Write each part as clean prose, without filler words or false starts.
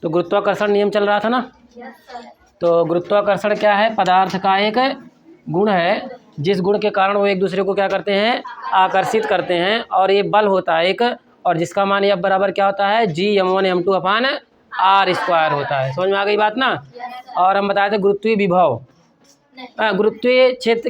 तो गुरुत्वाकर्षण नियम चल रहा था ना। तो गुरुत्वाकर्षण क्या है? पदार्थ का एक गुण है जिस गुण के कारण वो एक दूसरे को क्या करते हैं? आकर्षित करते हैं। और ये बल होता है एक, और जिसका मान F बराबर क्या होता है? G(m1m2) अपान r² होता है। समझ में आ गई बात ना। और हम बताए थे गुरुत्वीय विभव, गुरुत्वीय क्षेत्र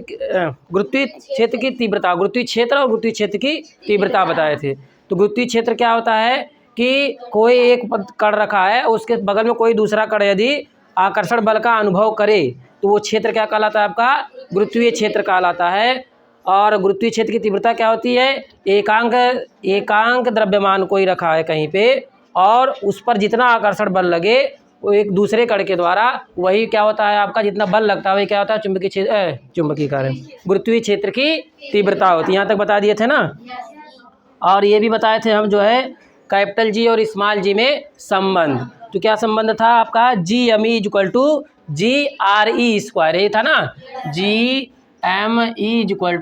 की तीव्रता, गुरुत्वीय क्षेत्र और गुरुत्वीय क्षेत्र की तीव्रता बताए थे। तो गुरुत्वीय क्षेत्र क्या होता है कि कोई एक कण रखा है, उसके बगल में कोई दूसरा कण यदि आकर्षण बल का अनुभव करे तो वो क्षेत्र क्या कहलाता है? आपका गुरुत्वीय क्षेत्र कहलाता है। और गुरुत्वीय क्षेत्र की तीव्रता क्या होती है? एकांक द्रव्यमान कोई रखा है कहीं पे, और उस पर जितना आकर्षण बल लगे वो एक दूसरे कण के द्वारा, वही क्या होता है? आपका जितना बल लगता है वही क्या होता है? चुंबकीय कारण, गुरुत्वीय क्षेत्र की तीव्रता होती है। यहाँ तक बता दिए थे ना। और ये भी बताए थे हम जो है कैपिटल G और स्मॉल g में संबंध। तो क्या संबंध था आपका? Gme = GRE², ये था ना। Gme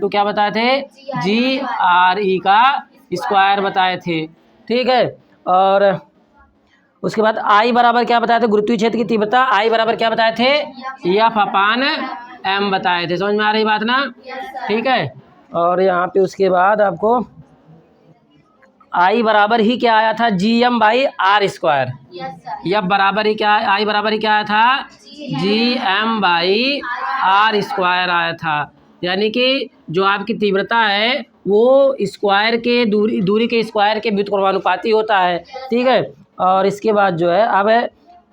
क्या बताए थे? GRE का स्क्वायर बताए थे। ठीक है। और उसके बाद I बराबर क्या बताए थे? गुरुत्वीय क्षेत्र की तीव्रता I बराबर क्या बताए थे? F/m बताए थे। समझ में आ रही बात ना। ठीक है। और यहाँ पे उसके बाद आपको I बराबर ही क्या आया था? Gm/r²। F बराबर ही क्या? I बराबर ही क्या आया था? Gm/r² आया था। यानी कि जो आपकी तीव्रता है वो स्क्वायर के दूरी के स्क्वायर के व्युत्क्रमानुपाती होता है। ठीक है। और इसके बाद जो है अब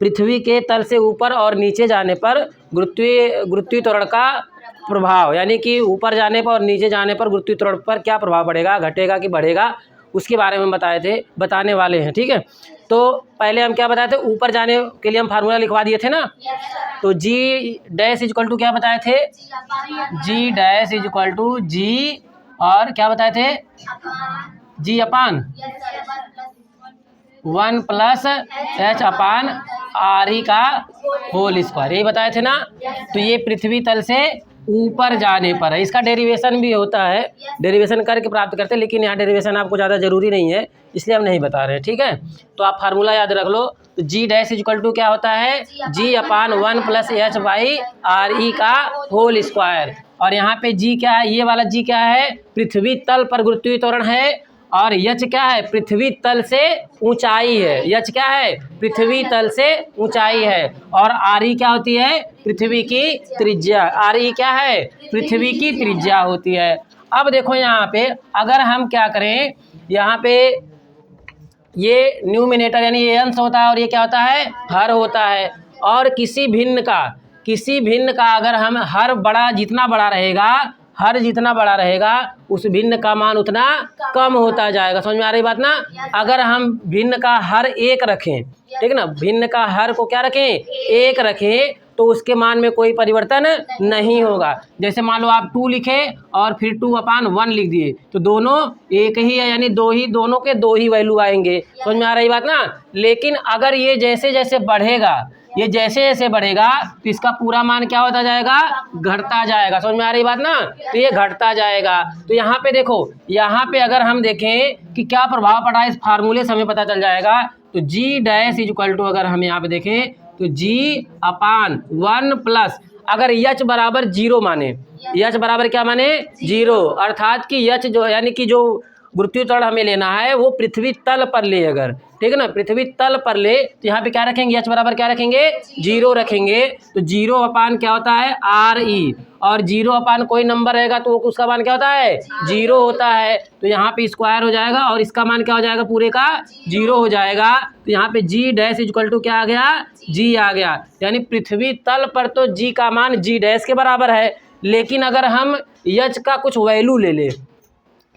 पृथ्वी के तल से ऊपर और नीचे जाने पर गुरुत्वीय त्वरण का प्रभाव, यानी कि ऊपर जाने पर और नीचे जाने पर गुरुत्वीय त्वरण पर क्या प्रभाव पड़ेगा, घटेगा कि बढ़ेगा, उसके बारे में बताने वाले हैं। ठीक है। तो पहले हम क्या बताए थे? ऊपर जाने के लिए हम फार्मूला लिखवा दिए थे ना। तो G डैश इक्वल टू क्या बताए थे? G dash equal to G और क्या बताए थे? G अपान 1 + h/r का होल स्क्वायर, यही बताए थे ना। तो ये पृथ्वी तल से ऊपर जाने पर है। इसका डेरिवेशन भी होता है, डेरिवेशन करके प्राप्त करते हैं, लेकिन यहाँ डेरिवेशन आपको ज़्यादा जरूरी नहीं है इसलिए हम नहीं बता रहे हैं। ठीक है। तो आप फार्मूला याद रख लो। तो G डैश इक्वल टू क्या होता है? G/1 + h/r का होल स्क्वायर। और यहाँ पे G क्या है? ये वाला G क्या है? पृथ्वी तल पर गुरुत्वीय त्वरण है। और h क्या है? पृथ्वी तल से ऊंचाई है। h क्या है? पृथ्वी तल से ऊंचाई है। और re क्या होती है? पृथ्वी की त्रिज्या। re क्या है? पृथ्वी की त्रिज्या होती है। अब देखो यहाँ पे अगर हम क्या करें, यहाँ पे ये न्यूमिनेटर यानी ये अंश होता है और ये क्या होता है? हर होता है। और किसी भिन्न का अगर हम हर बड़ा जितना बड़ा रहेगा, हर जितना बड़ा रहेगा उस भिन्न का मान उतना कम होता जाएगा। समझ में आ रही बात ना। अगर हम भिन्न का हर 1 रखें, ठीक है ना, भिन्न का हर को क्या रखें? 1 रखें, तो उसके मान में कोई परिवर्तन नहीं होगा। जैसे मान लो आप 2 लिखे और फिर 2/1 लिख दिए, तो दोनों एक ही है, यानी दोनों के 2 ही वैल्यू आएंगे। समझ में आ रही बात ना। लेकिन अगर ये जैसे जैसे बढ़ेगा, ये जैसे जैसे बढ़ेगा तो इसका पूरा मान क्या होता जाएगा? घटता जाएगा। समझ में आ रही बात ना। तो ये घटता जाएगा। तो यहाँ पे देखो, यहाँ पे अगर हम देखें कि क्या प्रभाव पड़ा है, इस फार्मूले से हमें पता चल जाएगा। तो G डैश इक्वल टू अगर हम यहाँ पे देखें तो G/1 प्लस, अगर h बराबर 0 माने, h बराबर क्या माने? 0, अर्थात कि h जो यानी कि जो गुरुत्वीय त्वरण हमें लेना है वो पृथ्वी तल पर ले, अगर ठीक है ना, पृथ्वी तल पर ले, तो यहाँ पे क्या रखेंगे? h बराबर क्या रखेंगे? 0 रखेंगे। तो 0/, क्या होता है? re। और 0/, कोई नंबर रहेगा तो उसका मान क्या होता है? 0 होता है। तो यहाँ पे स्क्वायर हो जाएगा और इसका मान क्या हो जाएगा? पूरे का 0 हो जाएगा। तो यहाँ पे G डैश इक्वल टू क्या आ गया? G आ गया। यानी पृथ्वी तल पर तो G का मान G डैश के बराबर है। लेकिन अगर हम h का कुछ वैल्यू ले लें,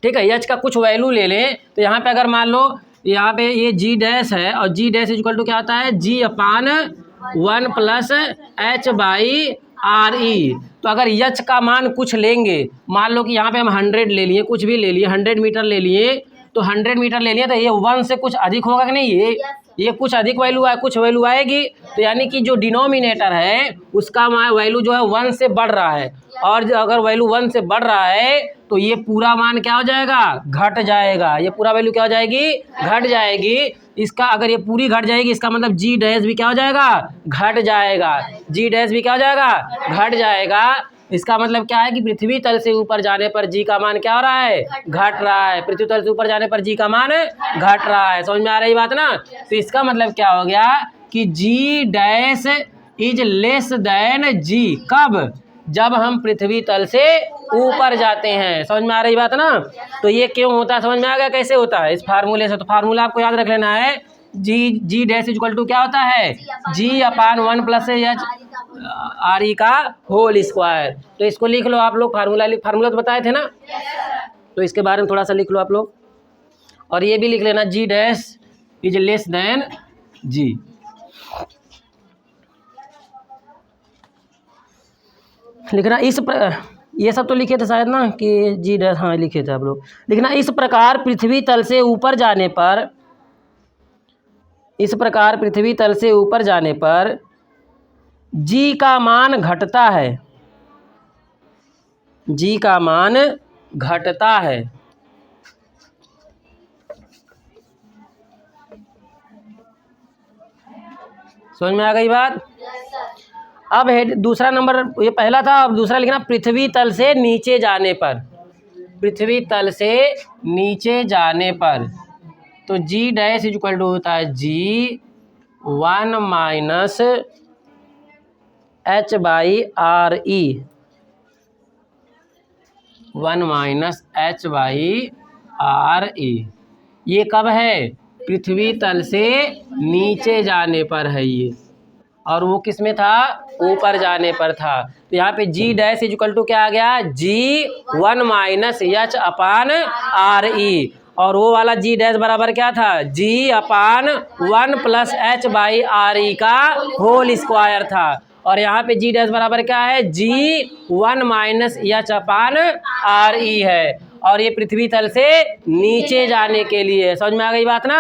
ठीक है, h का कुछ वैल्यू ले लें, तो यहाँ पे अगर मान लो यहाँ पे ये G डैश है और G डैश इक्वल टू क्या होता है? G/1 + h/re। तो अगर h का मान कुछ लेंगे, मान लो कि यहाँ पे हम 100 ले लिए, कुछ भी ले लिए, 100 मीटर ले लिए, तो 100 मीटर ले लिए तो ये 1 से कुछ अधिक होगा कि नहीं? ये ये कुछ अधिक वैल्यू आए, कुछ वैल्यू आएगी, तो यानी कि जो डिनोमिनेटर है उसका वैल्यू जो है 1 से बढ़ रहा है, और अगर वैल्यू 1 से बढ़ रहा है तो ये पूरा मान क्या हो जाएगा, घट जाएगा। ये पूरा वैल्यू क्या हो जाएगी, घट जाएगी। इसका अगर ये पूरी घट जाएगी, इसका मतलब जी डैश भी क्या हो जाएगा, घट जाएगा। जी डैश भी क्या हो जाएगा, घट जाएगा। इसका मतलब क्या है कि पृथ्वी तल से ऊपर जाने पर जी का मान क्या हो रहा है, घट रहा है। पृथ्वी तल से ऊपर जाने पर जी का मान घट रहा है। समझ में आ रही बात ना। तो इसका मतलब क्या हो गया कि जी डैश इज लेस देन जी, कब, जब हम पृथ्वी तल से ऊपर जाते हैं। समझ में आ रही बात ना। तो ये क्यों होता है, समझ में आ गया कैसे होता है इस फार्मूले से। तो फार्मूला आपको याद रख लेना है, जी डैश इक्वल टू क्या होता है, जी upon 1 plus H R E का होल स्क्वायर। तो इसको लिख लो आप लोग, फार्मूला तो बताए थे ना, तो इसके बारे में थोड़ा सा लिख लो आप लोग। और ये भी लिख लेना, जी डैश इज लेस देन जी। लिखना ये सब तो लिखे थे शायद ना कि जी डैश, हाँ लिखे थे आप लोग। लिखना इस प्रकार पृथ्वी तल से ऊपर जाने पर, इस प्रकार पृथ्वी तल से ऊपर जाने पर जी का मान घटता है, जी का मान घटता है। समझ में आ गई बात। अब दूसरा नंबर, ये पहला था, अब दूसरा लिखना पृथ्वी तल से नीचे जाने पर, पृथ्वी तल से नीचे जाने पर। तो जी डैश इज इक्वल टू होता है जी 1 minus h by R E, 1 minus h by R ई। ये कब है, पृथ्वी तल से नीचे जाने पर है ये, और वो किस में था, ऊपर जाने पर था। तो यहाँ पे जी डैश इज इक्वल टू क्या आ गया, जी 1 माइनस एच अपान आर ई, और वो वाला जी डैश बराबर क्या था, जी upon 1 plus h by R E का होल स्क्वायर था। और यहाँ पे जी डैश बराबर क्या है, जी 1 माइनस एच अपान आर ई है, और ये पृथ्वी तल से नीचे जाने के लिए। समझ में आ गई बात ना।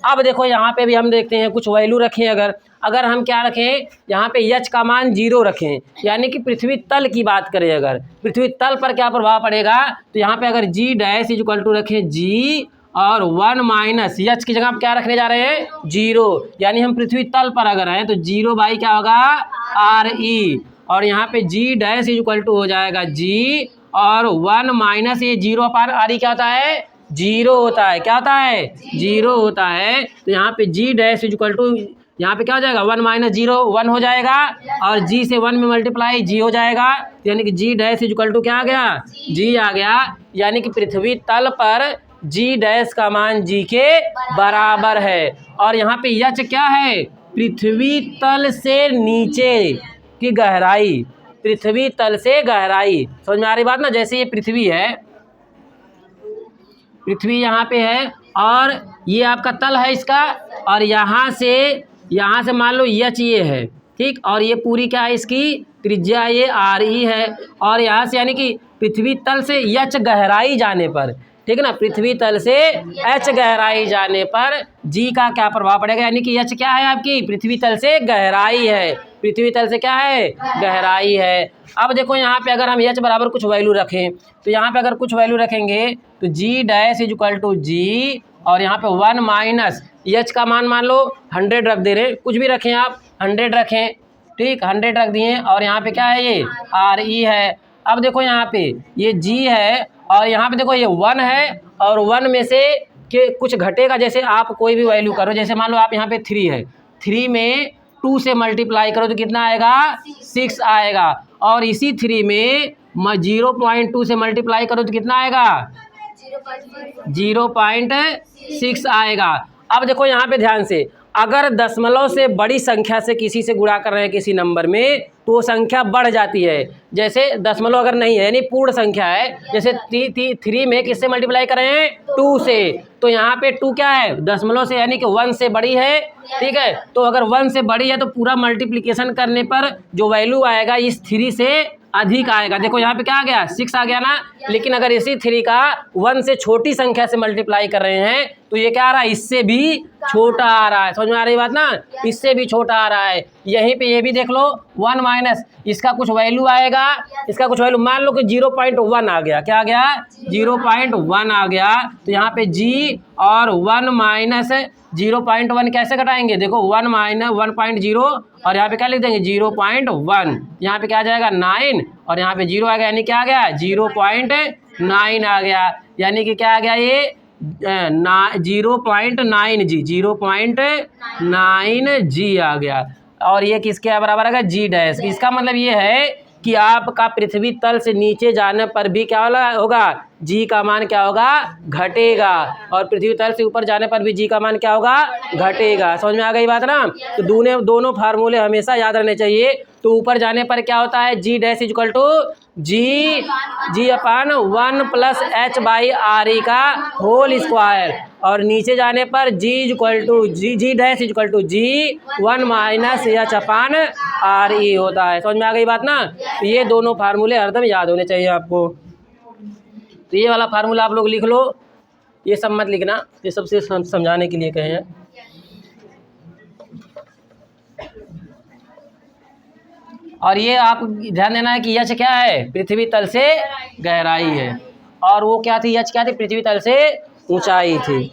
अब देखो यहाँ पे भी हम देखते हैं कुछ वैल्यू रखें, अगर हम क्या रखें, यहाँ पे एच का मान 0 रखें, यानी कि पृथ्वी तल की बात करें, अगर पृथ्वी तल पर क्या प्रभाव पड़ेगा, तो यहाँ पे अगर जी डैश इज इक्वल टू रखें जी और 1 माइनस एच की जगह आप क्या रखने जा रहे हैं, 0, यानी हम पृथ्वी तल पर अगर हैं तो 0 बाई क्या होगा, आर ई, और यहाँ पे जी डैश इज इक्वल टू हो जाएगा जी और 1 माइनस ये 0 अपान आर ई क्या होता है, 0 होता है। क्या होता है, 0 होता है। तो यहाँ पे जी डैश इज इक्वल टू, यहाँ पे क्या हो जाएगा, 1 माइनस 0 1 हो जाएगा, और जी से 1 में मल्टीप्लाई जी हो जाएगा, यानी कि जी डैश इज इक्वल टू क्या आ गया, जी आ गया। यानी कि पृथ्वी तल पर जी डैश का मान जी के बराबर है। और यहाँ पे एच क्या है, पृथ्वी तल से नीचे की गहराई, पृथ्वी तल से गहराई। समझ में आ रही बात ना। जैसे ये पृथ्वी है, पृथ्वी यहाँ पे है और ये आपका तल है इसका, और यहाँ से मान लो एच ये है, ठीक, और ये पूरी क्या है इसकी त्रिज्या, ये आर ई है, और यहाँ से यानी कि पृथ्वी तल से एच गहराई जाने पर, ठीक है ना, पृथ्वी तल से एच गहराई जाने पर जी का क्या प्रभाव पड़ेगा, यानी कि एच क्या है आपकी, पृथ्वी तल से गहराई है, पृथ्वी तल से क्या है, गहराई है। अब देखो यहाँ पे अगर हम एच बराबर कुछ वैल्यू रखें, तो यहाँ पे अगर कुछ वैल्यू रखेंगे तो जी डैश इज इक्वल टू जी और यहाँ पे 1 माइनस एच का मान लो 100 रख दे रहे, कुछ भी रखें आप, 100 रखें, ठीक, 100 रख दिए, और यहाँ पे क्या है, ये आर ई है। अब देखो यहाँ पे ये जी है, और यहाँ पे देखो ये 1 है, और 1 में से के कुछ घटेगा, जैसे आप कोई भी वैल्यू करो, जैसे मान लो आप यहाँ पे 3 है, 3 में 2 से मल्टीप्लाई करो तो कितना आएगा, 6 आएगा, और इसी 3 में 0.2 से मल्टीप्लाई करो तो कितना आएगा, 0.6 आएगा। अब देखो यहाँ पे ध्यान से, अगर दशमलव से बड़ी संख्या से किसी से गुणा कर रहे हैं किसी नंबर में, तो वो संख्या बढ़ जाती है। जैसे दशमलव अगर नहीं है, यानी पूर्ण संख्या है, जैसे 3 में किससे मल्टीप्लाई कर रहे हैं, 2 से, तो यहाँ पे 2 क्या है, दशमलव से, यानी कि 1 से बड़ी है, ठीक है। तो अगर 1 से बड़ी है तो पूरा मल्टीप्लिकेशन करने पर जो वैल्यू आएगा इस 3 से अधिक आएगा। देखो यहाँ पे क्या आ गया, 6 आ गया ना। लेकिन अगर इसी 3 का 1 से छोटी संख्या से मल्टीप्लाई कर रहे हैं तो ये क्या आ रहा है, इससे भी छोटा आ रहा है। समझ में आ रही बात ना, इससे भी छोटा आ रहा है। यहीं पे ये भी देख लो 1 माइनस, इसका कुछ वैल्यू आएगा, इसका कुछ वैल्यू, मान लो कि 0.1 आ गया। क्या आ गया? 0.1 आ गया। तो यहाँ पे g और 1 माइनस 0.1 कैसे घटाएंगे? देखो 1 माइनस 1.0 और यहाँ पे क्या लिख देंगे? 0.1। यहाँ पे क्या आ जाएगा? 9 और यहाँ पे 0 आ गया, यानी क्या आ गया? 0.9 आ गया। यानी कि क्या आ गया? ये 0.9 जी, 0.9 जी आ गया। और ये किसके बराबर आएगा? जी डैश। इसका मतलब ये है कि आपका पृथ्वी तल से नीचे जाने पर भी क्या होगा? जी का मान क्या होगा? घटेगा। और पृथ्वी तल से ऊपर जाने पर भी जी का मान क्या होगा? घटेगा। समझ में आ गई बात ना? तो दोनों फार्मूले हमेशा याद रहने चाहिए। तो ऊपर जाने पर क्या होता है? G dash equal to g upon 1 plus h by R E का होल स्क्वायर। और नीचे जाने पर g dash equal to g 1 minus h upon R E होता है। समझ में आ गई बात ना? तो ये दोनों फार्मूले हरदम याद होने चाहिए आपको। तो ये वाला फार्मूला आप लोग लिख लो, ये सब मत लिखना, ये सबसे समझाने के लिए कहे हैं। और ये आप ध्यान देना है कि यच क्या है? पृथ्वी तल से गहराई है। और वो क्या थी? यच क्या थी? पृथ्वी तल से ऊंचाई थी।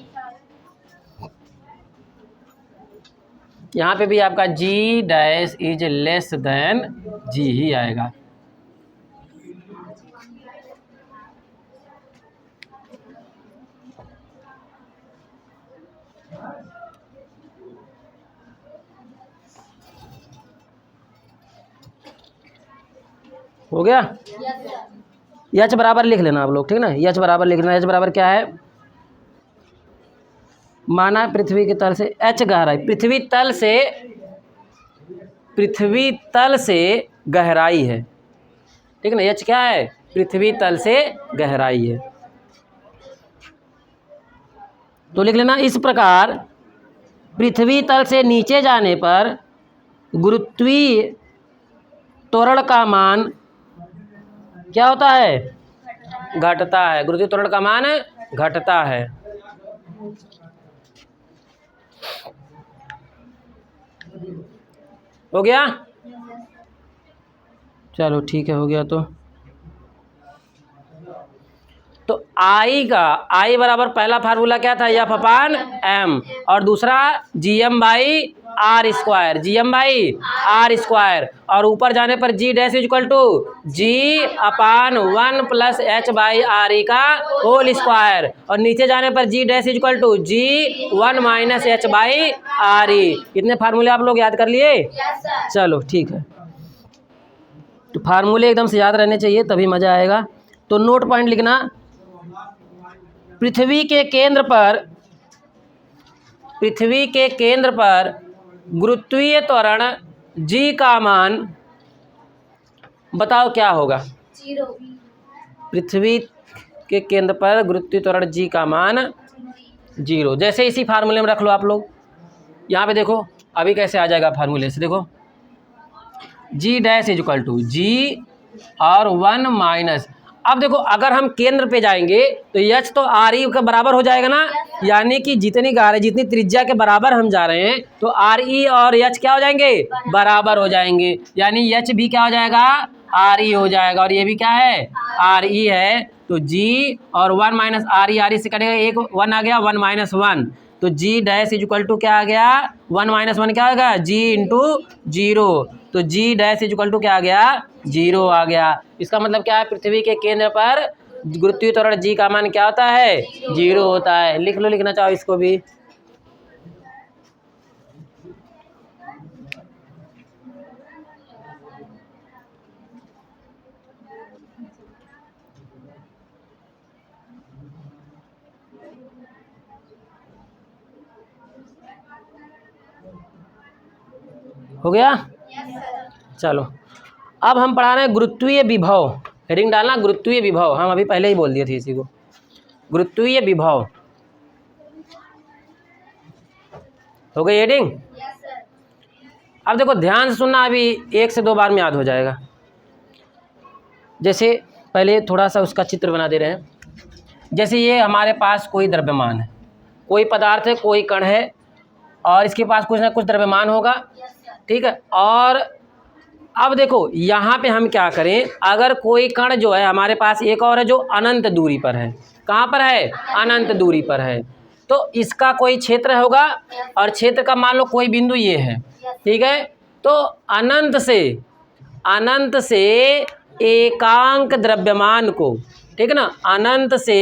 यहाँ पे भी आपका जी डैश इज लेस देन जी ही आएगा। हो गया? यच बराबर लिख लेना आप लोग, ठीक ना? यच बराबर लिख लेना। यच बराबर क्या है? माना पृथ्वी के तल से एच गहराई, पृथ्वी तल से गहराई है, ठीक ना? एच क्या है? पृथ्वी तल से गहराई है। तो लिख लेना इस प्रकार, पृथ्वी तल से नीचे जाने पर गुरुत्वीय त्वरण का मान क्या होता है? घटता है। गुरुत्वीय त्वरण का मान घटता है। हो गया? चलो ठीक है, हो गया। तो आई बराबर पहला फार्मूला क्या था? एफ अपान एम, और दूसरा जीएम बाई आर स्क्वायर। और ऊपर जाने पर g dash equal to g upon 1 plus h by R E का होल स्क्वायर। और नीचे जाने पर g dash equal to g 1 minus h by R E. इतने फार्मूले आप लोग याद कर लिए? चलो ठीक है। तो फार्मूले एकदम से याद रहने चाहिए, तभी मज़ा आएगा। तो नोट पॉइंट लिखना, पृथ्वी के केंद्र पर गुरुत्वीय त्वरण जी का मान बताओ क्या होगा? 0। पृथ्वी के केंद्र पर गुरुत्वीय त्वरण जी का मान 0। जैसे इसी फार्मूले में रख लो आप लोग। यहाँ पे देखो अभी कैसे आ जाएगा फार्मूले से, देखो जी डैश इज इक्वल टू जी और 1 माइनस। अब देखो अगर हम केंद्र पे जाएंगे तो एच तो आर ई के बराबर हो जाएगा ना, यानी कि जितनी त्रिज्या के बराबर हम जा रहे हैं तो आर ई और एच क्या हो जाएंगे? बराबर हो जाएंगे। यानी एच भी क्या हो जाएगा? आर ई हो जाएगा। और ये भी क्या है? आर ई है। तो जी और 1 माइनस आर ई से कटेगा, एक 1 आ गया, 1 माइनस 1। तो जी डैश इज इक्वल टू क्या आ गया? 1 माइनस 1 क्या आएगा? जी इंटू 0। तो जी डैश इज इक्वल टू क्या आ गया? 0 आ गया। इसका मतलब क्या है? पृथ्वी के केंद्र पर गुरुत्वीय त्वरण जी का मान क्या होता है? 0 होता है। लिख लो, लिखना चाहो इसको भी। हो गया? चलो अब हम पढ़ा रहे हैं गुरुत्वीय विभव। हेडिंग डालना गुरुत्वीय विभव, हम अभी पहले ही बोल दिए थे इसी को। गुरुत्वीय विभव हो गई हेडिंग? अब देखो ध्यान से सुनना, अभी 1 से 2 बार में याद हो जाएगा। जैसे पहले थोड़ा सा उसका चित्र बना दे रहे हैं। जैसे ये हमारे पास कोई द्रव्यमान है, कोई पदार्थ है, कोई कण है, और इसके पास कुछ ना कुछ द्रव्यमान होगा, ठीक है। और अब देखो यहाँ पे हम क्या करें, अगर कोई कण जो है हमारे पास एक और है जो अनंत दूरी पर है, कहाँ पर है, अनंत दूरी पर है, तो इसका कोई क्षेत्र होगा और क्षेत्र का मान लो कोई बिंदु ये है, ठीक है। तो अनंत से एकांक द्रव्यमान को, ठीक है ना, अनंत से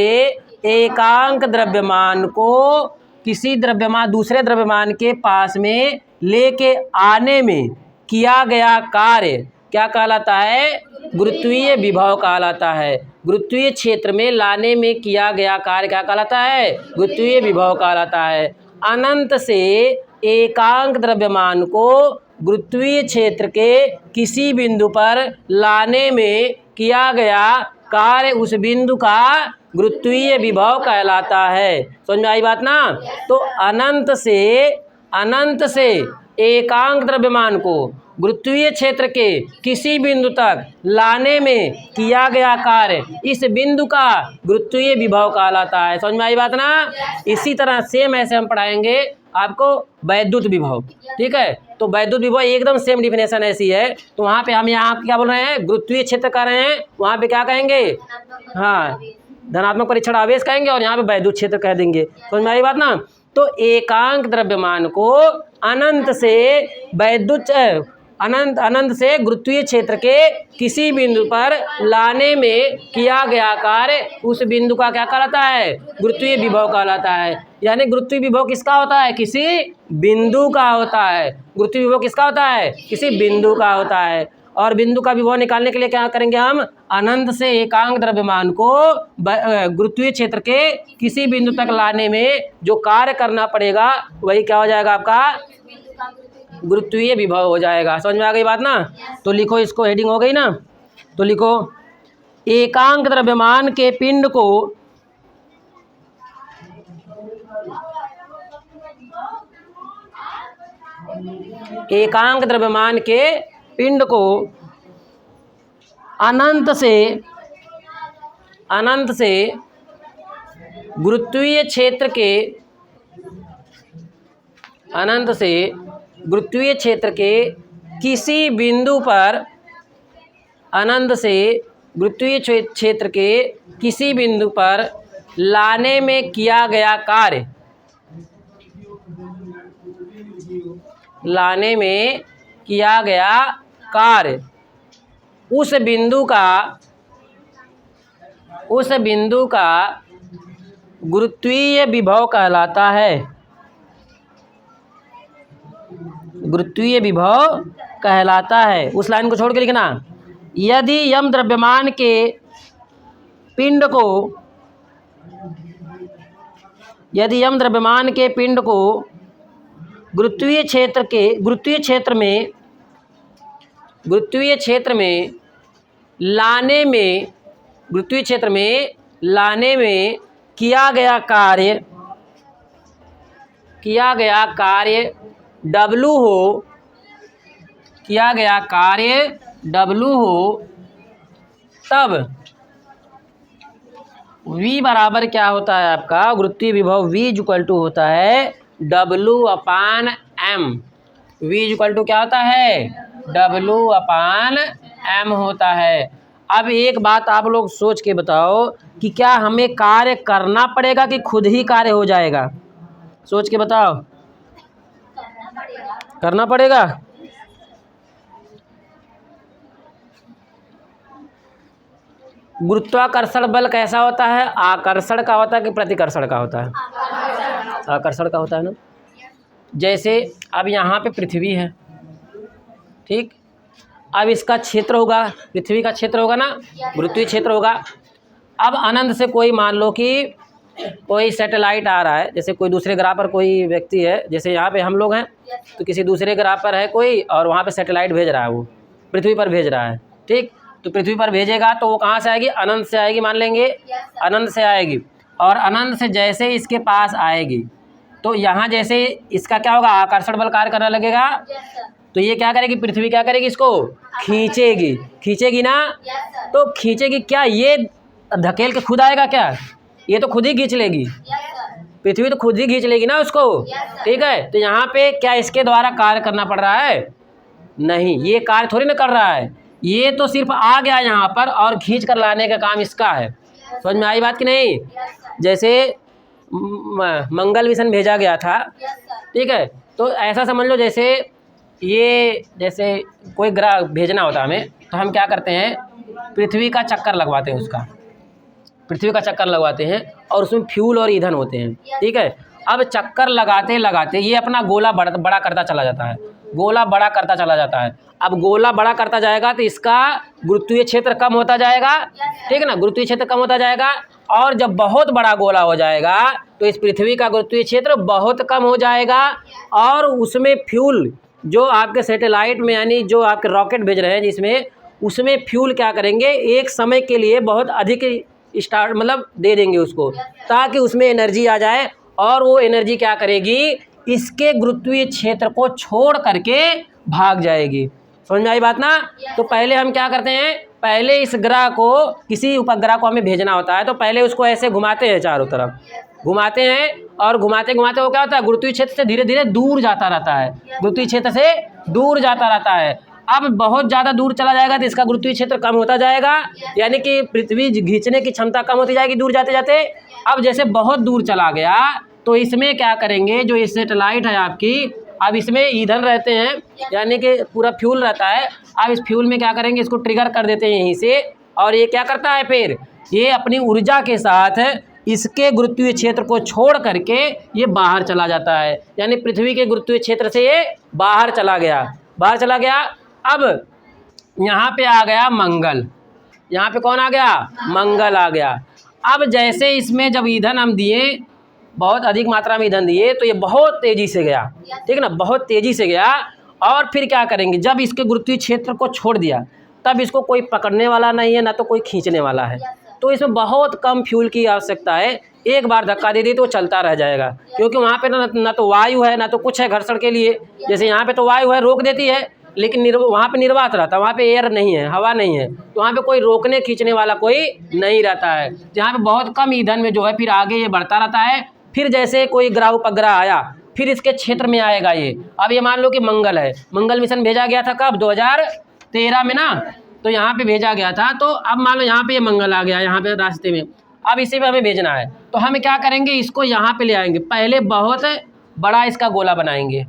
एकांक द्रव्यमान को किसी द्रव्यमान दूसरे द्रव्यमान के पास में लेके आने में किया गया कार्य क्या कहलाता है, गुरुत्वीय विभव कहलाता है। गुरुत्वीय क्षेत्र में लाने में किया गया कार्य क्या कहलाता है, गुरुत्वीय विभव कहलाता है। अनंत से एकांक द्रव्यमान को गुरुत्वीय क्षेत्र के किसी बिंदु पर लाने में किया गया कार्य उस बिंदु का गुरुत्वीय विभव कहलाता है। समझ में आई बात ना। तो अनंत से एकांक द्रव्यमान को गुरुत्वीय क्षेत्र के किसी बिंदु तक लाने में किया गया कार्य इस बिंदु का गुरुत्वीय विभव कहलाता है। समझ में आई बात ना। इसी तरह सेम ऐसे हम पढ़ाएंगे आपको वैद्युत विभव, ठीक है। तो वैद्युत विभव एकदम सेम डिफिनेशन ऐसी है। तो वहाँ पे हम यहाँ क्या बोल रहे हैं, गुरुत्वीय क्षेत्र कह रहे हैं, वहाँ पे क्या कहेंगे, हाँ धनात्मक परीक्षण आवेश कहेंगे और यहाँ पे वैद्युत क्षेत्र कह देंगे। समझ में आई बात ना। तो एकांक द्रव्यमान को अनंत से गुरुत्वीय क्षेत्र के किसी बिंदु पर लाने में किया गया कार्य उस बिंदु का क्या कहलाता है, गुरुत्वीय विभव कहलाता है। यानी गुरुत्वीय विभव किसका होता है, किसी बिंदु का होता है। गुरुत्वीय विभव किसका होता है, किसी बिंदु का होता है। और बिंदु का विभव निकालने के लिए क्या करेंगे हम, अनंत से एकांक द्रव्यमान को गुरुत्वीय क्षेत्र के किसी बिंदु तक लाने में जो कार्य करना पड़ेगा वही क्या हो जाएगा, आपका गुरुत्वीय विभव हो जाएगा। समझ में आ गई बात ना। तो लिखो, इसको हेडिंग हो गई ना। तो लिखो एकांक द्रव्यमान के पिंड को अनंत से गुरुत्वीय क्षेत्र के किसी बिंदु पर लाने में किया गया कार्य उस बिंदु का गुरुत्वीय विभव कहलाता है। गुरुत्वीय विभव कहलाता है। उस लाइन को छोड़ के लिखना, यदि यम द्रव्यमान के पिंड को गुरुत्वीय क्षेत्र में लाने में किया गया कार्य W हो, तब V बराबर क्या होता है आपका, गुरुत्वीय विभव V इक्वल टू होता है W/m। V इक्वल टू क्या होता है, W/m होता है। अब एक बात आप लोग सोच के बताओ कि क्या हमें कार्य करना पड़ेगा कि खुद ही कार्य हो जाएगा, सोच के बताओ। करना पड़ेगा। गुरुत्वाकर्षण बल कैसा होता है, आकर्षण का होता है कि प्रतिकर्षण का होता है, आकर्षण का होता है ना। जैसे अब यहाँ पे पृथ्वी है, ठीक, अब इसका क्षेत्र होगा, पृथ्वी का क्षेत्र होगा ना, गुरुत्वीय क्षेत्र होगा। अब अनंत से कोई मान लो कि कोई सैटेलाइट आ रहा है, जैसे कोई दूसरे ग्रह पर कोई व्यक्ति है, जैसे यहाँ पे हम लोग हैं तो किसी दूसरे ग्रह पर है कोई, और वहाँ पे सैटेलाइट भेज रहा है, वो पृथ्वी पर भेज रहा है, ठीक। तो पृथ्वी पर भेजेगा तो वो कहाँ से आएगी, अनंत से आएगी, मान लेंगे अनंत से आएगी। और अनंत से जैसे इसके पास आएगी तो यहाँ जैसे इसका क्या होगा, आकर्षण बल कार्य करने लगेगा। तो ये क्या करेगी, पृथ्वी क्या करेगी, इसको खींचेगी ना। तो खींचेगी क्या, ये धकेल के खुद आएगा क्या, ये तो खुद ही खींच लेगी। पृथ्वी तो खुद ही खींच लेगी ना उसको, ठीक है। तो यहाँ पे क्या इसके द्वारा कार्य करना पड़ रहा है? नहीं, ये कार्य थोड़ी ना कर रहा है, ये तो सिर्फ आ गया यहाँ पर और खींच कर लाने का काम इसका है। समझ में आई बात कि नहीं? जैसे मंगल मिशन भेजा गया था, ठीक है, तो ऐसा समझ लो जैसे जैसे कोई ग्रह भेजना होता है हमें, तो हम क्या करते हैं, पृथ्वी का चक्कर लगवाते हैं, उसका पृथ्वी का चक्कर लगवाते हैं और उसमें फ्यूल और ईंधन होते हैं, ठीक है। अब चक्कर लगाते लगाते ये अपना गोला बड़ा करता चला जाता है, गोला बड़ा करता चला जाता है। अब गोला बड़ा करता जाएगा तो इसका गुरुत्वीय क्षेत्र कम होता जाएगा, ठीक है ना, गुरुत्वीय क्षेत्र कम होता जाएगा। और जब बहुत बड़ा गोला हो जाएगा तो इस पृथ्वी का गुरुत्वीय क्षेत्र बहुत कम हो जाएगा और उसमें फ्यूल जो आपके सैटेलाइट में, यानी जो आपके रॉकेट भेज रहे हैं जिसमें, उसमें फ्यूल क्या करेंगे, एक समय के लिए बहुत अधिक स्टार्ट मतलब दे देंगे उसको, ताकि उसमें एनर्जी आ जाए और वो एनर्जी क्या करेगी, इसके गुरुत्वीय क्षेत्र को छोड़ करके भाग जाएगी। समझ में आई बात ना? तो पहले हम क्या करते हैं, पहले इस ग्रह को, किसी उपग्रह को हमें भेजना होता है तो पहले उसको ऐसे घुमाते हैं, चारों तरफ घुमाते हैं और घुमाते घुमाते वो क्या होता है, गुरुत्वीय क्षेत्र से धीरे धीरे दूर जाता रहता है, गुरुत्वीय क्षेत्र से दूर जाता रहता है। अब बहुत ज़्यादा दूर चला जाएगा तो इसका गुरुत्वीय क्षेत्र कम होता जाएगा, यानी कि पृथ्वी खींचने की क्षमता कम होती जाएगी दूर जाते जाते। अब जैसे बहुत दूर चला गया तो इसमें क्या करेंगे, जो ये सैटेलाइट है आपकी, अब इसमें ईंधन रहते हैं, यानी कि पूरा फ्यूल रहता है। अब इस फ्यूल में क्या करेंगे, इसको ट्रिगर कर देते हैं यहीं से, और ये क्या करता है, फिर ये अपनी ऊर्जा के साथ इसके गुरुत्वीय क्षेत्र को छोड़ करके ये बाहर चला जाता है, यानी पृथ्वी के गुरुत्वीय क्षेत्र से ये बाहर चला गया, बाहर चला गया। अब यहाँ पे आ गया मंगल, यहाँ पे कौन आ गया, मंगल आ गया। अब जैसे इसमें जब ईंधन हम दिए, बहुत अधिक मात्रा में ईंधन दिए, तो ये बहुत तेज़ी से गया, ठीक है ना, बहुत तेज़ी से गया। और फिर क्या करेंगे, जब इसके गुरुत्वीय क्षेत्र को छोड़ दिया तब इसको कोई पकड़ने वाला नहीं है, ना तो कोई खींचने वाला है, तो इसमें बहुत कम फ्यूल की आवश्यकता है। एक बार धक्का दे दी तो चलता रह जाएगा, क्योंकि वहाँ पे ना तो वायु है ना तो कुछ है घर्षण के लिए। जैसे यहाँ पे तो वायु है, रोक देती है, लेकिन वहाँ पे निर्वात रहता है, वहाँ पे एयर नहीं है, हवा नहीं है, तो वहाँ पे कोई रोकने खींचने वाला कोई नहीं रहता है। यहाँ पे बहुत कम ईंधन में जो है फिर आगे ये बढ़ता रहता है। फिर जैसे कोई ग्रह उपग्रह आया, फिर इसके क्षेत्र में आएगा ये। अब ये मान लो कि मंगल है, मंगल मिशन भेजा गया था कब, 2013 में ना, तो यहाँ पे भेजा गया था। तो अब मान लो यहाँ पे ये मंगल आ गया, यहाँ पे रास्ते में, अब इसी पे हमें भेजना है, तो हम क्या करेंगे, इसको यहाँ पे ले आएंगे। पहले बहुत बड़ा इसका गोला बनाएंगे,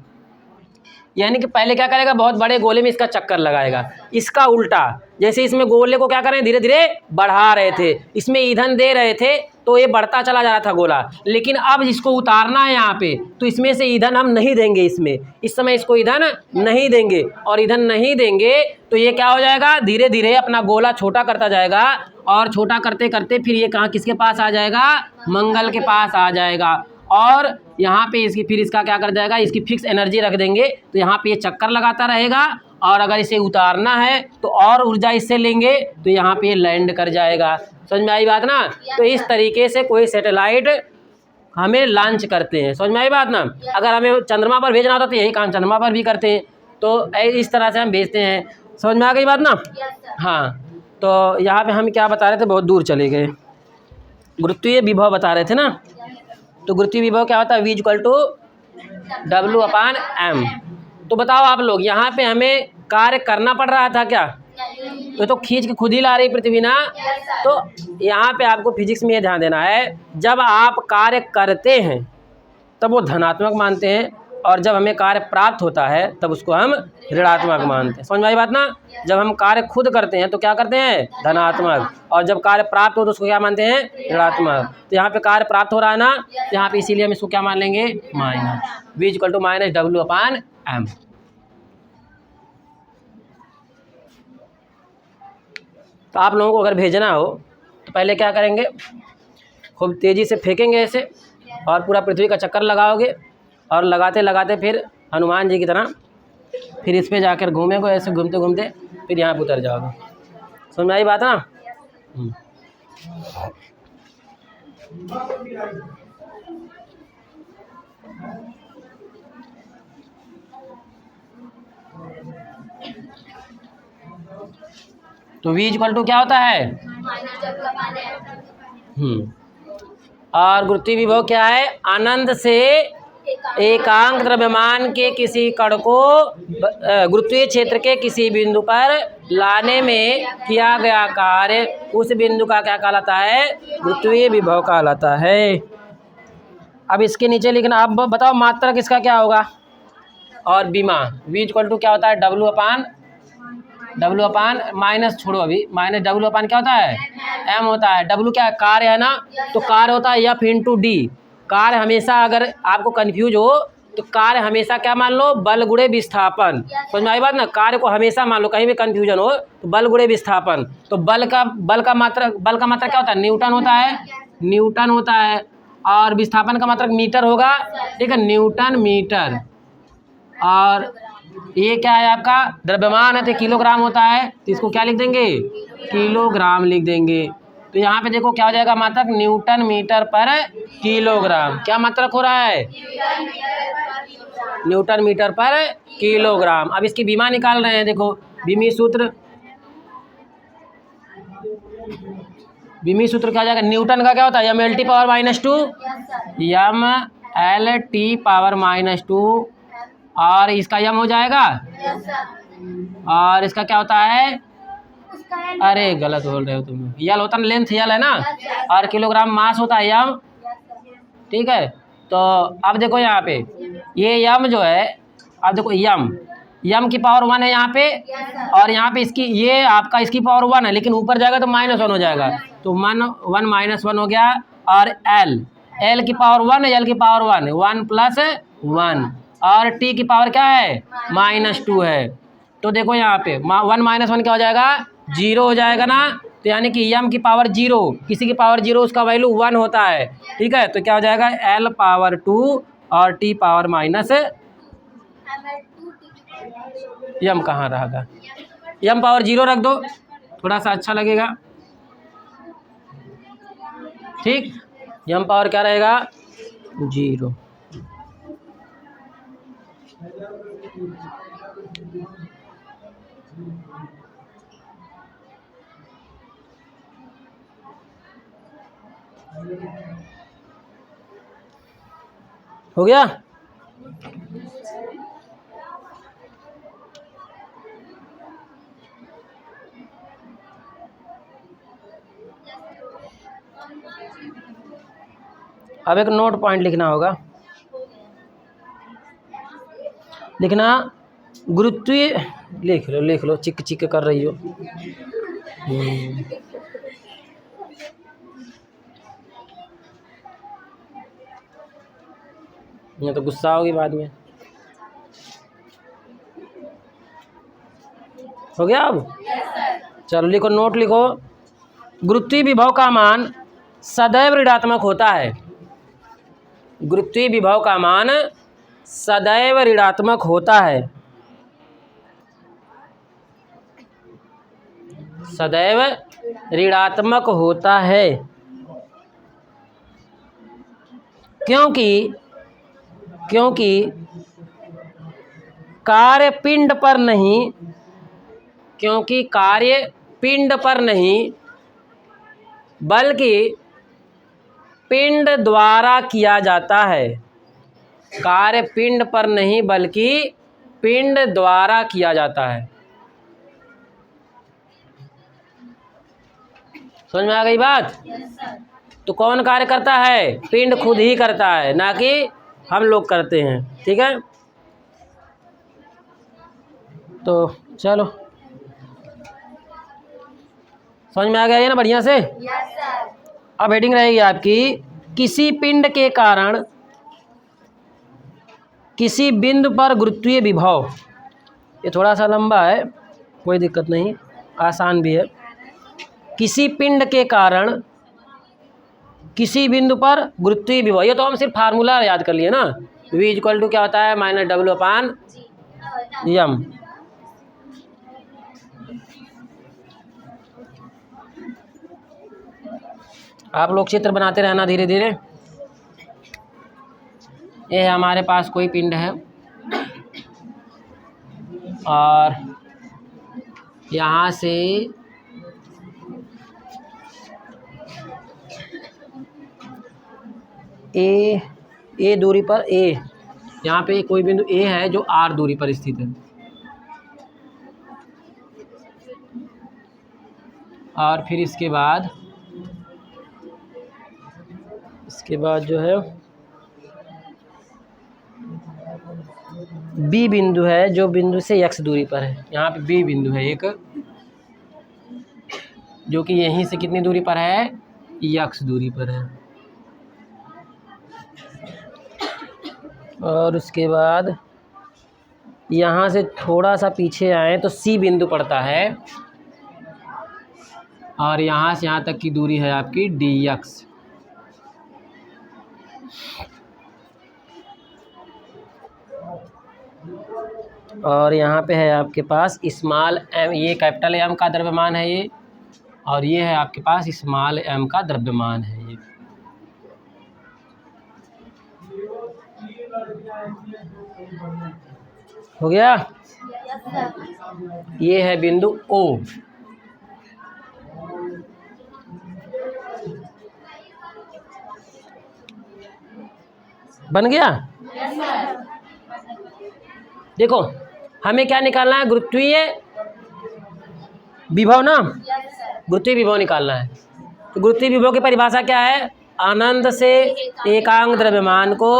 यानी कि पहले क्या करेगा, बहुत बड़े गोले में इसका चक्कर लगाएगा। इसका उल्टा, जैसे इसमें गोले को क्या करें, धीरे धीरे बढ़ा रहे थे, इसमें ईंधन दे रहे थे तो ये बढ़ता चला जा रहा था गोला। लेकिन अब इसको उतारना है यहाँ पे, तो इसमें से ईंधन हम नहीं देंगे, इसमें इस समय इसको ईंधन नहीं देंगे, और ईंधन नहीं देंगे तो ये क्या हो जाएगा, धीरे धीरे अपना गोला छोटा करता जाएगा, और छोटा करते करते फिर ये कहाँ, किसके पास आ जाएगा, मंगल के पास आ जाएगा। और यहाँ पे इसकी फिर इसका क्या कर जाएगा, इसकी फिक्स एनर्जी रख देंगे, तो यहाँ पे ये चक्कर लगाता रहेगा। और अगर इसे उतारना है तो और ऊर्जा इससे लेंगे तो यहाँ पे ये लैंड कर जाएगा। समझ में आई बात ना? तो इस तरीके से कोई सैटेलाइट हमें लॉन्च करते हैं। समझ में आई बात ना? अगर हमें चंद्रमा पर भेजना होता तो यही काम चंद्रमा पर भी करते हैं, तो इस तरह से हम भेजते हैं। समझ में आ गई बात ना? हाँ, तो यहाँ पे हम क्या बता रहे थे, बहुत दूर चले गए, गुरुत्वीय विभव बता रहे थे ना। तो गुरुत्वीय विभव क्या होता है, V = W/m। तो बताओ आप लोग, यहाँ पे हमें कार्य करना पड़ रहा था क्या? तो खींच के खुद ही ला रही पृथ्वी ना। तो यहाँ पे आपको फिजिक्स में ये ध्यान देना है, जब आप कार्य करते हैं तब वो धनात्मक मानते हैं, और जब हमें कार्य प्राप्त होता है तब उसको हम ऋणात्मक मानते हैं। समझ में आई बात ना? जब हम कार्य खुद करते हैं तो क्या करते हैं, धनात्मक, और जब कार्य प्राप्त हो तो उसको क्या मानते हैं, ऋणात्मक। तो यहाँ पे कार्य प्राप्त हो रहा है ना, तो यहाँ पे इसीलिए हम इसको क्या मान लेंगे, माइनस, V = -W/m। तो आप लोगों को अगर भेजना हो तो पहले क्या करेंगे, खूब तेज़ी से फेंकेंगे ऐसे, और पूरा पृथ्वी का चक्कर लगाओगे, और लगाते लगाते फिर हनुमान जी की तरह फिर इस पे जाकर घूमेंगे, ऐसे घूमते घूमते फिर यहाँ पे उतर जाओगे। समझ में आई बात ना? तो V = क्या होता है, और गुरुत्वीय विभव क्या है? अनंत से एकांक द्रव्यमान के किसी कण को गुरुत्वीय क्षेत्र के किसी बिंदु पर लाने में किया गया कार्य उस बिंदु का क्या कहलाता है? गुरुत्वीय विभव कहलाता है। अब इसके नीचे लिखना। अब बताओ मात्रक इसका क्या होगा? और विमा V इक्वल टू क्या होता है? W अपान माइनस, छोड़ो अभी, माइनस W अपान क्या होता है? M होता है। W क्या है? कार्य है ना, तो कार्य होता है F इंटू D। कार्य हमेशा, अगर आपको कंफ्यूज हो तो कार्य हमेशा क्या मान लो? बल गुणे विस्थापन। समझ में आई बात ना? कार्य को हमेशा मान लो, कहीं भी कंफ्यूजन हो तो बल गुणे विस्थापन। तो बल का मात्रक क्या होता है? न्यूटन होता है, न्यूटन होता है। और विस्थापन का मात्रक मीटर होगा, ठीक है, न्यूटन मीटर। और ये क्या है आपका? द्रव्यमान है तो किलोग्राम होता है, तो इसको क्या लिख देंगे? किलोग्राम लिख देंगे। तो यहाँ पे देखो क्या हो जाएगा मात्रक? न्यूटन मीटर पर किलोग्राम। क्या मात्रक हो रहा है? न्यूटन मीटर पर किलोग्राम। अब इसकी विमा निकाल रहे हैं, देखो विमी सूत्र क्या हो जाएगा? न्यूटन का क्या होता है? MLT power minus 2, MLT power minus 2, और इसका यम हो जाएगा। और इसका क्या होता है? अरे गलत बोल रहे हो तुम, यल होता है, लेंथ यल है ना, और किलोग्राम मास होता है यम, ठीक है। तो अब देखो यहाँ पे ये यम जो है, अब देखो यम की पावर 1 है यहाँ पे, और यहाँ पे इसकी ये आपका इसकी पावर 1 है, लेकिन ऊपर जाएगा तो -1 हो जाएगा, तो 1 -1 हो गया। और एल की पावर 1 है, एल की पावर 1 प्लस 1, और टी की पावर क्या है? -2 है। तो देखो यहाँ पे 1 -1 क्या हो जाएगा? 0 हो जाएगा ना। तो यानी कि यम की पावर 0, किसी की पावर 0 उसका वैल्यू 1 होता है, ठीक है। तो क्या हो जाएगा? L पावर 2 और T पावर माइनस यम कहाँ रहेगा? यम पावर 0 रख दो, थोड़ा सा अच्छा लगेगा, ठीक। यम पावर क्या रहेगा? 0। हो गया? अब एक नोट पॉइंट लिखना होगा। लिखना गुरुत्वीय, लिख लो, चिक चिक कर रही हो। ये तो गुस्सा होगी बाद में। हो गया? अब चलो लिखो, नोट लिखो। गुरुत्वीय विभव का मान सदैव ऋणात्मक होता है। गुरुत्वीय विभव का मान सदैव ऋणात्मक होता है। सदैव ऋणात्मक होता है क्योंकि कार्य पिंड पर नहीं बल्कि पिंड द्वारा किया जाता है। कार्य पिंड पर नहीं बल्कि पिंड द्वारा किया जाता है। समझ में आ गई बात? तो कौन कार्य करता है? पिंड खुद ही करता है, ना कि हम लोग करते हैं, ठीक है। तो चलो, समझ में आ गया ये ना बढ़िया से? अब हेडिंग रहेगी आपकी, किसी पिंड के कारण किसी बिंदु पर गुरुत्वीय विभव। ये थोड़ा सा लंबा है, कोई दिक्कत नहीं, आसान भी है। किसी पिंड के कारण किसी बिंदु पर गुरुत्वीय विभव, ये तो हम सिर्फ फार्मूला याद कर लिए ना। V इक्वल टू क्या होता है? -W अपान यम। आप लोग चित्र बनाते रहना धीरे धीरे। ये हमारे पास कोई पिंड है और यहाँ से ए दूरी पर यहाँ पे कोई बिंदु ए है जो आर दूरी पर स्थित है, और फिर इसके बाद जो है बी बिंदु है जो बिंदु से एक्स दूरी पर है। यहाँ पे बी बिंदु है एक, जो कि यहीं से कितनी दूरी पर है, एक्स दूरी पर है। और उसके बाद यहाँ से थोड़ा सा पीछे आए तो सी बिंदु पड़ता है, और यहाँ से यहाँ तक की दूरी है आपकी डी एक्स। और यहाँ पे है आपके पास स्मॉल एम, ये कैपिटल एम का द्रव्यमान है ये, और ये है आपके पास स्मॉल एम का द्रव्यमान है ये। हो गया? ये है बिंदु ओ। बन गया? देखो हमें क्या निकालना है, गुरुत्वीय विभव ना, गुरुत्वीय विभव निकालना है। तो गुरुत्वीय विभव की परिभाषा क्या है, अनंत से एकांक द्रव्यमान को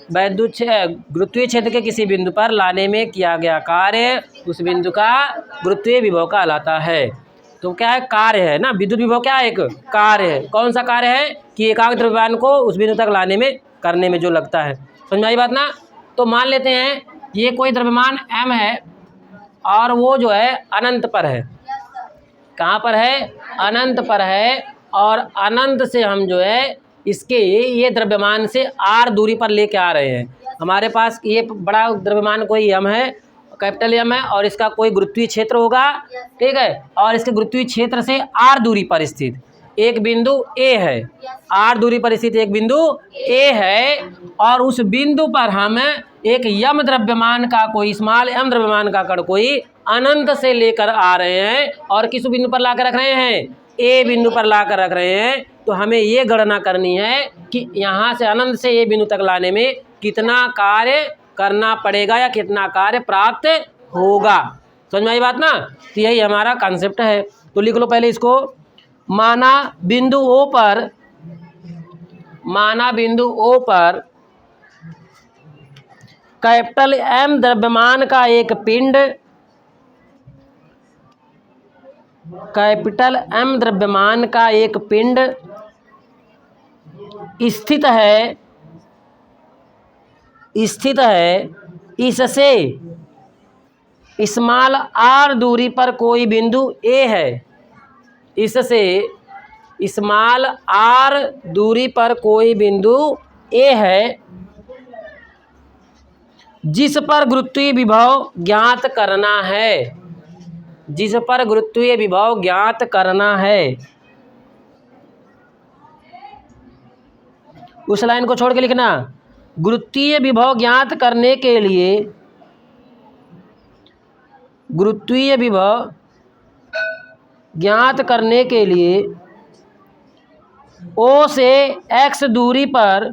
गुरुत्वीय क्षेत्र के किसी बिंदु पर लाने में किया गया कार्य उस बिंदु का गुरुत्वीय विभव कहलाता है। तो क्या है, कार्य है ना, विद्युत विभव क्या है, एक कार्य है। कौन सा कार्य है कि एकांक द्रव्यमान को उस बिंदु तक लाने में करने में जो लगता है। समझ में आई बात ना? तो मान लेते हैं ये कोई द्रव्यमान m है और वो जो है अनंत पर है। कहाँ पर है, अनंत पर है, और अनंत से हम जो है इसके ये द्रव्यमान से r दूरी पर लेके आ रहे हैं। हमारे पास ये बड़ा द्रव्यमान कोई m है, कैपिटल M है, और इसका कोई गुरुत्वीय क्षेत्र होगा, ठीक है, और इसके गुरुत्वीय क्षेत्र से r दूरी पर स्थित एक बिंदु A है, r दूरी पर स्थित एक बिंदु A है, और उस बिंदु पर हम एक m द्रव्यमान का कोई स्मॉल m द्रव्यमान का कण कोई अनंत से लेकर आ रहे हैं, और किस बिंदु पर लाकर रख रहे हैं, A बिंदु पर लाकर रख रहे हैं। तो हमें ये गणना करनी है कि यहाँ से अनंत से A बिंदु तक लाने में कितना कार्य करना पड़ेगा या कितना कार्य प्राप्त होगा। समझ में आई बात ना? तो यही हमारा कॉन्सेप्ट है। तो लिख लो पहले इसको। माना बिंदु O पर कैपिटल M द्रव्यमान का एक पिंड, कैपिटल M द्रव्यमान का एक पिंड स्थित है इससे स्मॉल r दूरी पर कोई बिंदु A है, इससे स्मॉल r दूरी पर कोई बिंदु A है जिस पर गुरुत्वीय विभव ज्ञात करना है, जिस पर गुरुत्वीय विभव ज्ञात करना है। उस लाइन को छोड़ के लिखना, गुरुत्वीय विभव ज्ञात करने के लिए, गुरुत्वीय विभव ज्ञात करने के लिए O से x दूरी पर,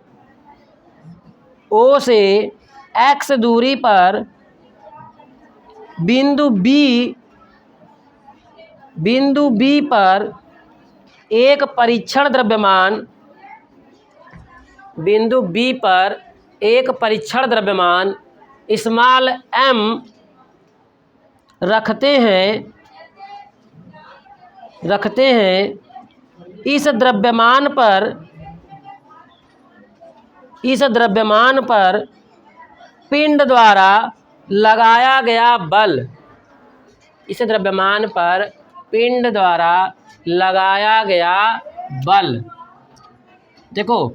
O से x दूरी पर बिंदु B पर एक परीक्षण द्रव्यमान, बिंदु B पर एक परीक्षण द्रव्यमान स्मॉल m रखते हैं। इस द्रव्यमान पर पिंड द्वारा लगाया गया बल, इस द्रव्यमान पर पिंड द्वारा लगाया गया बल। देखो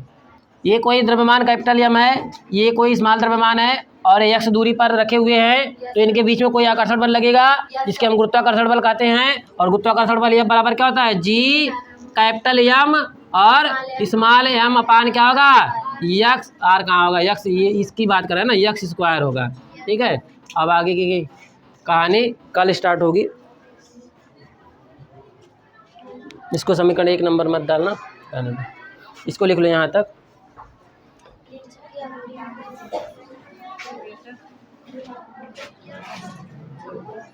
ये कोई द्रव्यमान कैपिटल M है, ये कोई स्मॉल द्रव्यमान है, और x दूरी पर रखे हुए हैं, तो इनके बीच में कोई आकर्षण बल लगेगा जिसके हम गुरुत्वाकर्षण बल कहते हैं। और गुरुत्वाकर्षण बल F बराबर क्या होता है, G कैपिटल M और स्मॉल m अपान क्या होगा, x। r कहाँ होगा, x, ये इसकी बात कर रहे हैं ना, x स्क्वायर होगा। ठीक है, अब आगे की कहानी कल स्टार्ट होगी। इसको समीकरण 1 नंबर मत डालना, इसको लिख लो यहाँ तक।